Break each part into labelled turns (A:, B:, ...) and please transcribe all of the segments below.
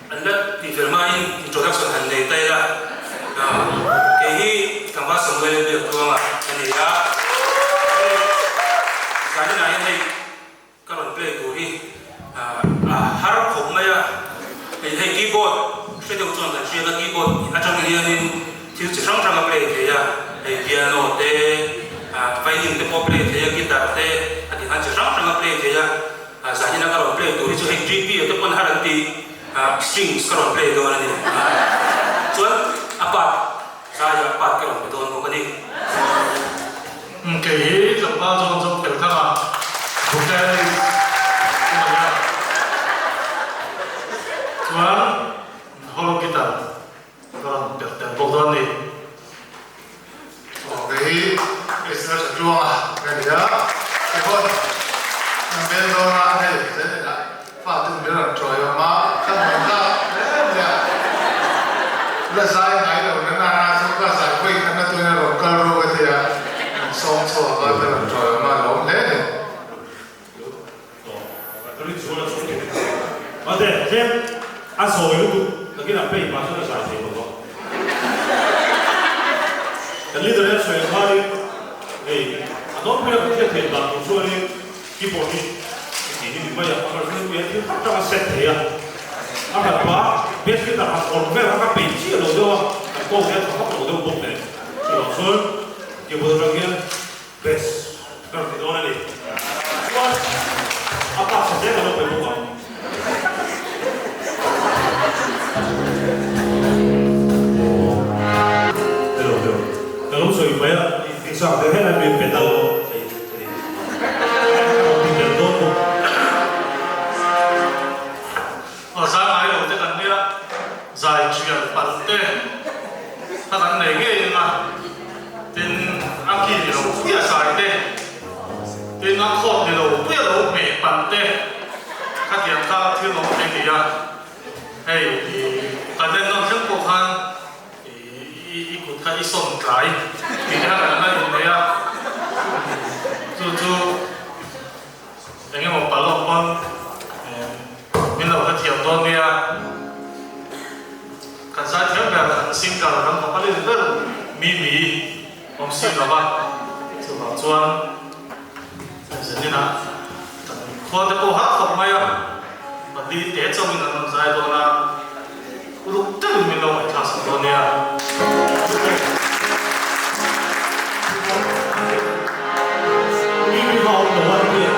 A: anh đã đi film in introduction hành này tay là cái hi thằng bác sống lên được đúng không ạ? Anh ấy đã cái này anh các bạn play của hi harap không mấy hay keyboard sẽ được chọn là chuyên là keyboard trong cái này thì chỉ trong trong play thì hay piano thế violin thế pop play thế guitar thế thì hắn chỉ trong play thế giá như là các bạn play của hi cho hay GP ở tập haran thì strings các bạn play đó này chuẩn apa saya apa các bạn betul không cái này
B: cái làm bao trong tiểu thang à cũng cái chuẩn holo guitar còn tiểu bộ đơn đi cái sẽ chua cái gì đó cái con bên đó là cái thế này phát từng biết là trời mà không phải là sai này đâu nên là chúng ta giải quyết cái này tôi nói là cơ rồi thì xong rồi cái là trời mà lộn thế này
C: 어때? 쌤? 아서 이거 여기 앞에 맞춰서 잘 돼, 이거. 리더는 소위 말이 너무 그냥 그렇게 된다. 소위 기본이 이게 뭐야? 아까 그 얘기 합작한 세트야. 아까 봐. 베스트다. 얼마나 아까 벤치에 넣어줘. 또 그냥 갖고 오던 뽑네. 그래서 이게 뭐더라고요? 베스트. 그렇게 넣어내리. 아까 자세가 너무 배고파. Kalau so iba ya, isa de hela mi pedalo.
B: sáng nay đầu tiên là nè giải chuyển bản tên ta đang này cái mà tên anh kia thì nó cũng là giải tên tên anh khó thì nó cũng là mẹ bản tên các điểm ta thiếu nó cái gì à hay thì cái tên nó rất khó khăn thì cũng cái sồn cái thì cái này là này à chú anh em một bảo lộc con mình là cái thiệp đó nè cái giá thiệp là cái sinh cả là nó có liên rất mì ông xin là bạn cho bảo chuan dần như nào khoa cái câu hát không may à mà đi té cho mình là nó dài đó là lúc tất mình đâu phải thằng đó nè
C: Ini mau lawan dia.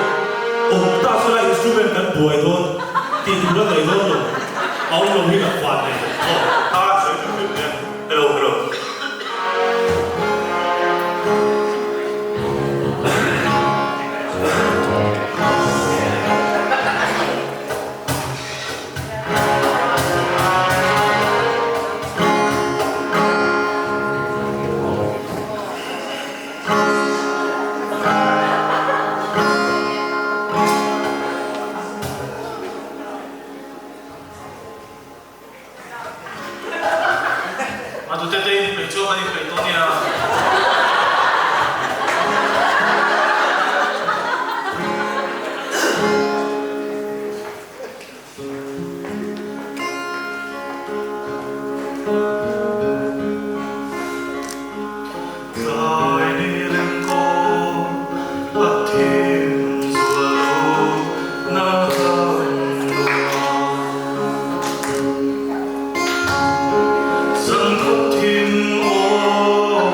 C: Oh, tak salah instrumen kan buat itu. Tidur dari itu. Mau lebih nak kuat ni. Oh, tak saya cuma ni. Hello, hello.
B: 아주 때때이 맥주 많이 그랬더니야 Hãy subscribe cho kênh Ghiền Mì Gõ để không bỏ lỡ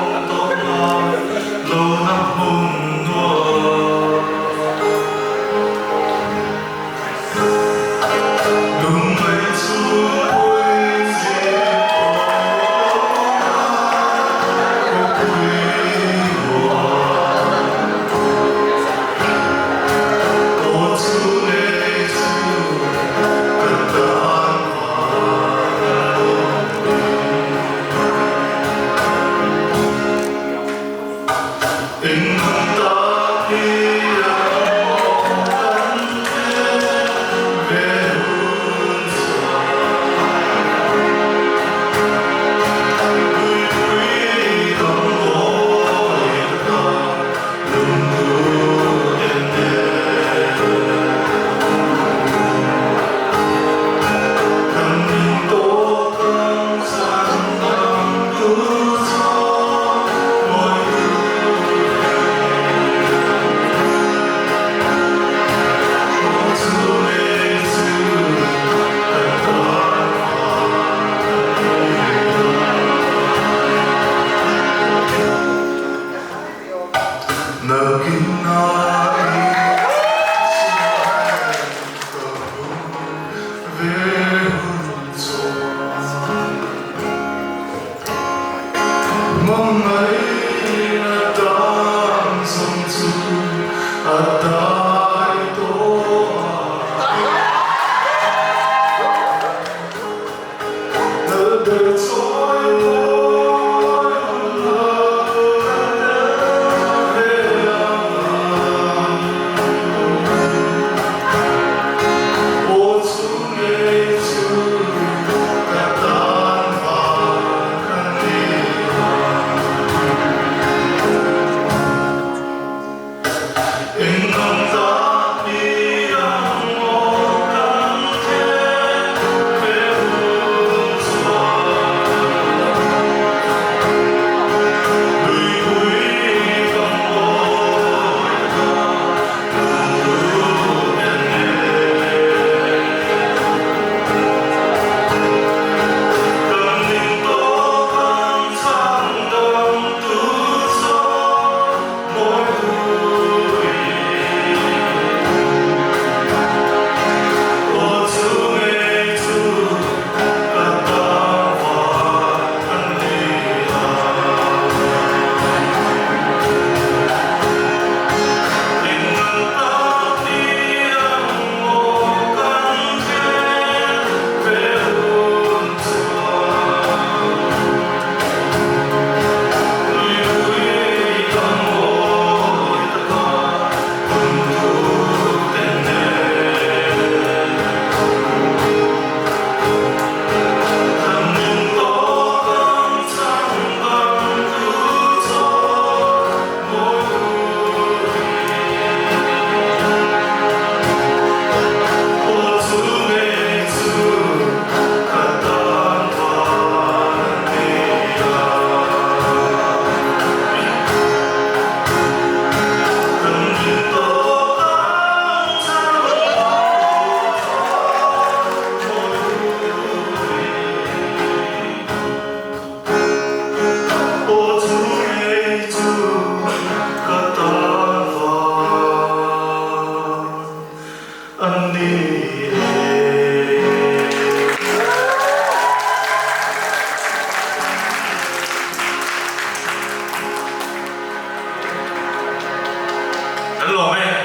B: lo me